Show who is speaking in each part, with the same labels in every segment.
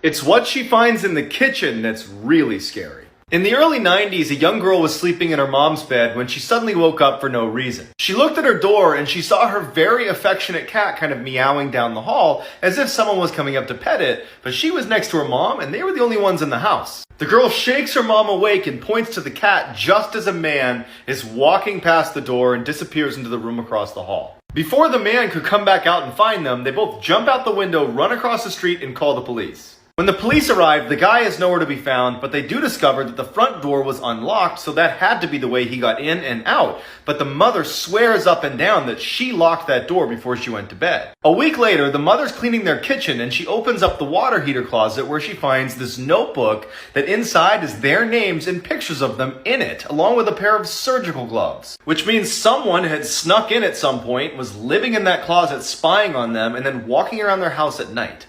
Speaker 1: It's what she finds in the kitchen that's really scary. In the early 90s, a young girl was sleeping in her mom's bed when she suddenly woke up for no reason. She looked at her door and she saw her very affectionate cat kind of meowing down the hall as if someone was coming up to pet it, but she was next to her mom and they were the only ones in the house. The girl shakes her mom awake and points to the cat just as a man is walking past the door and disappears into the room across the hall. Before the man could come back out and find them, they both jump out the window, run across the street, and call the police. When the police arrive, the guy is nowhere to be found, but they do discover that the front door was unlocked, so that had to be the way he got in and out. But the mother swears up and down that she locked that door before she went to bed. A week later, the mother's cleaning their kitchen and she opens up the water heater closet where she finds this notebook that inside is their names and pictures of them in it, along with a pair of surgical gloves. Which means someone had snuck in at some point, was living in that closet spying on them, and then walking around their house at night.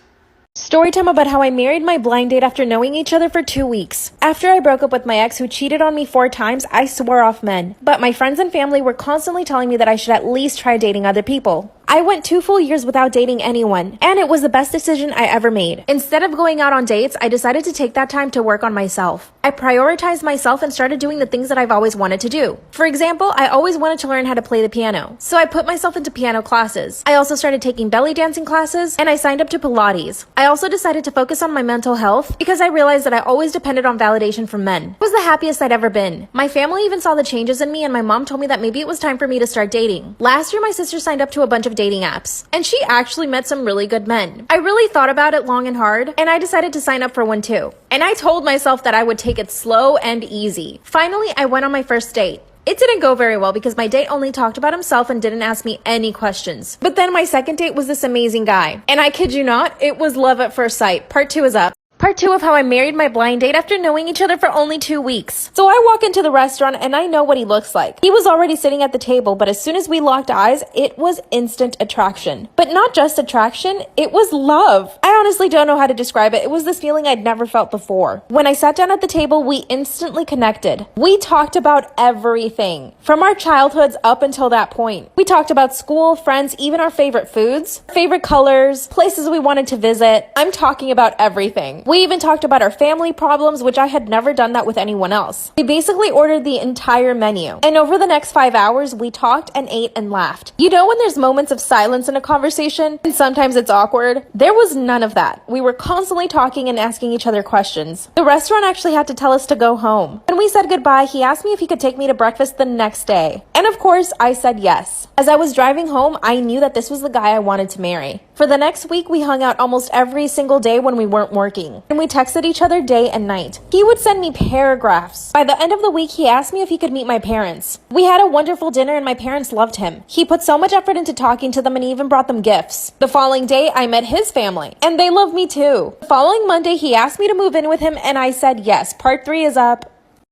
Speaker 2: Storytime about how I married my blind date after knowing each other for 2 weeks. After I broke up with my ex who cheated on me 4 times, I swore off men. But my friends and family were constantly telling me that I should at least try dating other people. I went 2 full years without dating anyone, and it was the best decision I ever made. Instead of going out on dates, I decided to take that time to work on myself. I prioritized myself and started doing the things that I've always wanted to do. For example, I always wanted to learn how to play the piano, so I put myself into piano classes. I also started taking belly dancing classes, and I signed up to Pilates. I also decided to focus on my mental health because I realized that I always depended on validation from men. It was the happiest I'd ever been. My family even saw the changes in me, and my mom told me that maybe it was time for me to start dating. Last year, my sister signed up to a bunch of dating apps, and she actually met some really good men. I really thought about it long and hard, and I decided to sign up for one too. And I told myself that I would take it slow and easy. Finally, I went on my first date. It didn't go very well because my date only talked about himself and didn't ask me any questions. But then my second date was this amazing guy. And I kid you not, it was love at first sight. Part 2 is up. Part 2 of how I married my blind date after knowing each other for only 2 weeks. So I walk into the restaurant and I know what he looks like. He was already sitting at the table, but as soon as we locked eyes, it was instant attraction. But not just attraction, it was love. I honestly don't know how to describe it. It was this feeling I'd never felt before. When I sat down at the table, we instantly connected. We talked about everything, from our childhoods up until that point. We talked about school, friends, even our favorite foods, favorite colors, places we wanted to visit. I'm talking about everything. We even talked about our family problems, which I had never done that with anyone else. We basically ordered the entire menu. And over the next 5 hours, we talked and ate and laughed. You know when there's moments of silence in a conversation, and sometimes it's awkward? There was none of that. We were constantly talking and asking each other questions. The restaurant actually had to tell us to go home. When we said goodbye, he asked me if he could take me to breakfast the next day. And of course, I said yes. As I was driving home, I knew that this was the guy I wanted to marry. For the next week, we hung out almost every single day when we weren't working. And we texted each other day and night. He would send me paragraphs. By the end of the week, he asked me if he could meet my parents. We had a wonderful dinner and my parents loved him. He put so much effort into talking to them and even brought them gifts. The following day, I met his family, and they loved me too. The following Monday, he asked me to move in with him, and I said yes. Part 3 is up.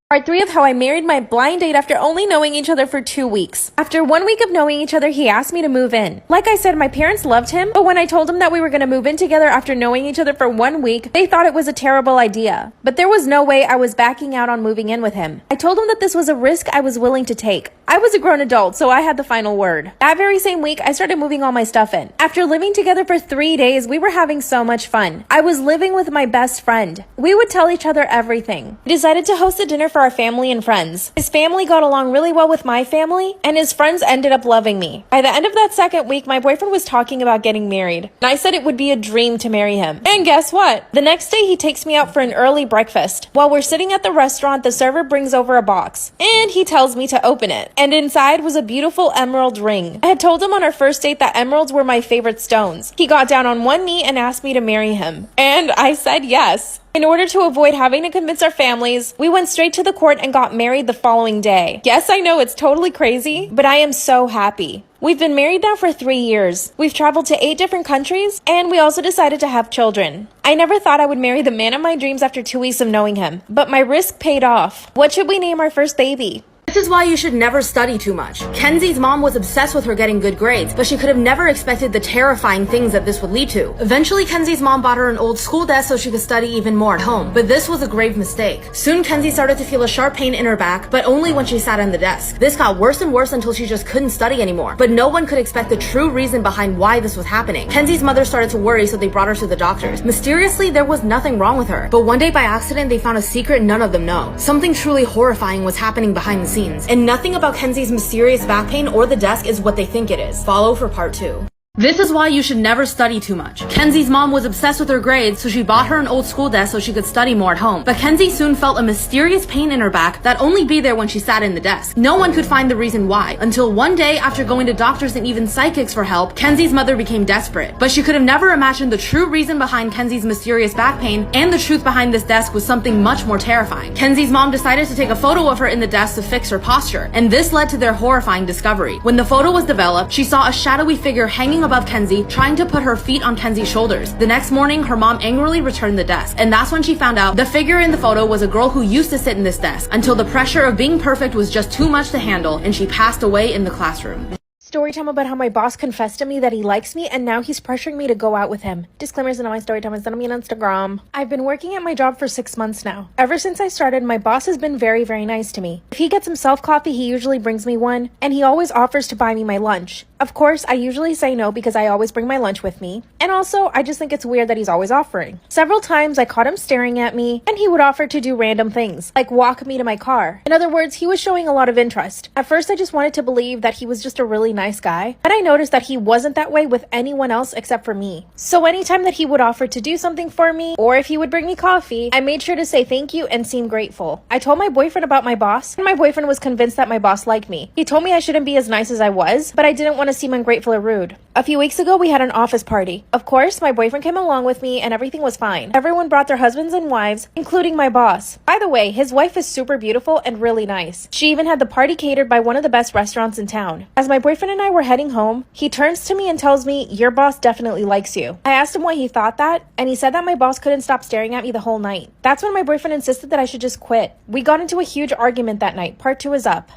Speaker 2: Part 3 of how I married my blind date after only knowing each other for 2 weeks. After 1 week of knowing each other, he asked me to move in. Like I said, my parents loved him, but when I told him that we were going to move in together after knowing each other for 1 week, they thought it was a terrible idea. But there was no way I was backing out on moving in with him. I told him that this was a risk I was willing to take. I was a grown adult, so I had the final word. That very same week, I started moving all my stuff in. After living together for 3 days, we were having so much fun. I was living with my best friend. We would tell each other everything. We decided to host a dinner for our family and friends. His family got along really well with my family, and his friends ended up loving me. By the end of that second week, my boyfriend was talking about getting married, and I said it would be a dream to marry him. And guess what? The next day, he takes me out for an early breakfast. While we're sitting at the restaurant, the server brings over a box, and he tells me to open it. And inside was a beautiful emerald ring. I had told him on our first date that emeralds were my favorite stones. He got down on one knee and asked me to marry him, and I said yes. In order to avoid having to convince our families, we went straight to the court and got married the following day. Yes, I know it's totally crazy, but I am so happy. We've been married now for 3 years. We've traveled to 8 different countries, and we also decided to have children. I never thought I would marry the man of my dreams after 2 weeks of knowing him, but my risk paid off. What should we name our first baby?
Speaker 3: This is why you should never study too much. Kenzie's mom was obsessed with her getting good grades, but she could have never expected the terrifying things that this would lead to. Eventually, Kenzie's mom bought her an old school desk so she could study even more at home, but this was a grave mistake. Soon, Kenzie started to feel a sharp pain in her back, but only when she sat on the desk. This got worse and worse until she just couldn't study anymore, but no one could expect the true reason behind why this was happening. Kenzie's mother started to worry, so they brought her to the doctors. Mysteriously, there was nothing wrong with her, but one day by accident, they found a secret none of them know. Something truly horrifying was happening behind the scenes, and nothing about Kenzie's mysterious back pain or the desk is what they think it is. Follow for part 2. This is why you should never study too much. Kenzie's mom was obsessed with her grades, so she bought her an old school desk so she could study more at home. But Kenzie soon felt a mysterious pain in her back that only be there when she sat in the desk. No one could find the reason why, until one day, after going to doctors and even psychics for help, Kenzie's mother became desperate. But she could have never imagined the true reason behind Kenzie's mysterious back pain, and the truth behind this desk was something much more terrifying. Kenzie's mom decided to take a photo of her in the desk to fix her posture, and this led to their horrifying discovery. When the photo was developed, she saw a shadowy figure hanging above Kenzie, trying to put her feet on Kenzie's shoulders. The next morning, her mom angrily returned the desk, and that's when she found out the figure in the photo was a girl who used to sit in this desk until the pressure of being perfect was just too much to handle, and she passed away in the classroom.
Speaker 2: Story time about how my boss confessed to me that he likes me and now he's pressuring me to go out with him. Disclaimers in all my story time is on me on Instagram. I've been working at my job for 6 months now. Ever since I started, my boss has been very, very nice to me. If he gets himself coffee, he usually brings me one, and he always offers to buy me my lunch. Of course, I usually say no because I always bring my lunch with me. And also, I just think it's weird that he's always offering. Several times I caught him staring at me, and he would offer to do random things, like walk me to my car. In other words, he was showing a lot of interest. At first, I just wanted to believe that he was just a really nice guy, but I noticed that he wasn't that way with anyone else except for me. So anytime that he would offer to do something for me, or if he would bring me coffee, I made sure to say thank you and seem grateful. I told my boyfriend about my boss, and my boyfriend was convinced that my boss liked me. He told me I shouldn't be as nice as I was, but I didn't want to seem ungrateful or rude. A few weeks ago, we had an office party. Of course, my boyfriend came along with me and everything was fine. Everyone brought their husbands and wives, including my boss. By the way, his wife is super beautiful and really nice. She even had the party catered by one of the best restaurants in town. As my boyfriend and I were heading home, he turns to me and tells me, "Your boss definitely likes you." I asked him why he thought that, and he said that my boss couldn't stop staring at me the whole night. That's when my boyfriend insisted that I should just quit. We got into a huge argument that night. Part 2 is up.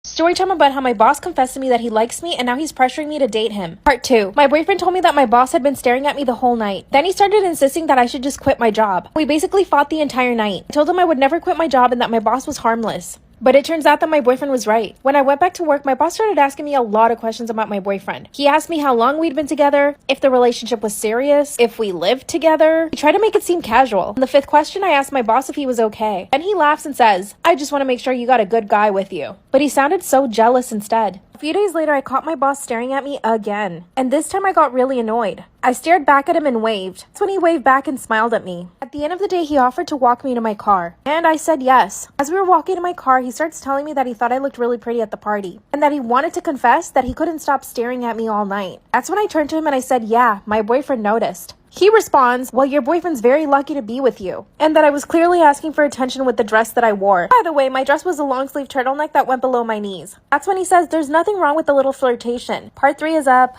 Speaker 2: Story time about how my boss confessed to me that he likes me and now he's pressuring me to date him. Part 2. My boyfriend told me that my boss had been staring at me the whole night. Then he started insisting that I should just quit my job. We basically fought the entire night. I told him I would never quit my job and that my boss was harmless. But it turns out that my boyfriend was right. When I went back to work, my boss started asking me a lot of questions about my boyfriend. He asked me how long we'd been together, if the relationship was serious, if we lived together. He tried to make it seem casual. On the 5th question, I asked my boss if he was okay. Then he laughs and says, "I just want to make sure you got a good guy with you." But he sounded so jealous instead. A few days later, I caught my boss staring at me again. And this time I got really annoyed. I stared back at him and waved. That's when he waved back and smiled at me. At the end of the day, he offered to walk me to my car. And I said yes. As we were walking to my car, he starts telling me that he thought I looked really pretty at the party. And that he wanted to confess that he couldn't stop staring at me all night. That's when I turned to him and I said, "Yeah, my boyfriend noticed." He responds, "Well, your boyfriend's very lucky to be with you." And that I was clearly asking for attention with the dress that I wore. By the way, my dress was a long sleeve turtleneck that went below my knees. That's when he says there's nothing wrong with a little flirtation. Part 3 is up.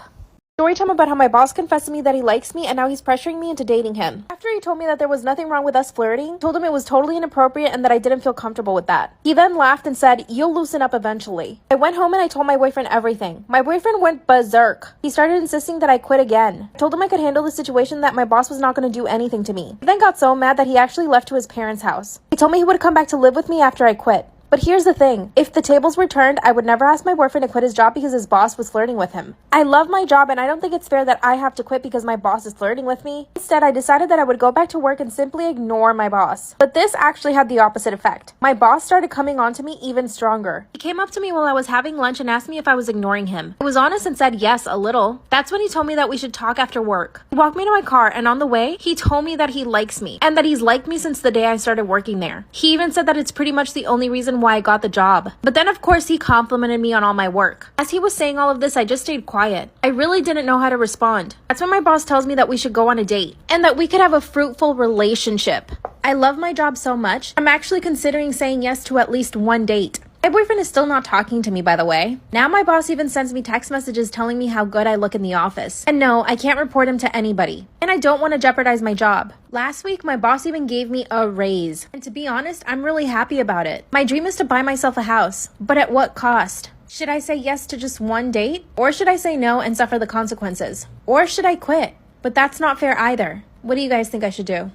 Speaker 2: Story time about how my boss confessed to me that he likes me and now he's pressuring me into dating him. After he told me that there was nothing wrong with us flirting, I told him it was totally inappropriate and that I didn't feel comfortable with that. He then laughed and said, "You'll loosen up eventually." I went home and I told my boyfriend everything. My boyfriend went berserk. He started insisting that I quit again. I told him I could handle the situation, that my boss was not going to do anything to me. He then got so mad that he actually left to his parents' house. He told me he would come back to live with me after I quit. But here's the thing, if the tables were turned, I would never ask my boyfriend to quit his job because his boss was flirting with him. I love my job and I don't think it's fair that I have to quit because my boss is flirting with me. Instead, I decided that I would go back to work and simply ignore my boss. But this actually had the opposite effect. My boss started coming on to me even stronger. He came up to me while I was having lunch and asked me if I was ignoring him. I was honest and said yes, a little. That's when he told me that we should talk after work. He walked me to my car and on the way, he told me that he likes me and that he's liked me since the day I started working there. He even said that it's pretty much the only reason why I got the job. But then of course he complimented me on all my work. As he was saying all of this, I just stayed quiet. I really didn't know how to respond. That's when my boss tells me that we should go on a date and that we could have a fruitful relationship. I love my job so much, I'm actually considering saying yes to at least one date. My boyfriend is still not talking to me, by the way. Now my boss even sends me text messages telling me how good I look in the office. And no, I can't report him to anybody. And I don't want to jeopardize my job. Last week, my boss even gave me a raise. And to be honest, I'm really happy about it. My dream is to buy myself a house. But at what cost? Should I say yes to just one date? Or should I say no and suffer the consequences? Or should I quit? But that's not fair either. What do you guys think I should do?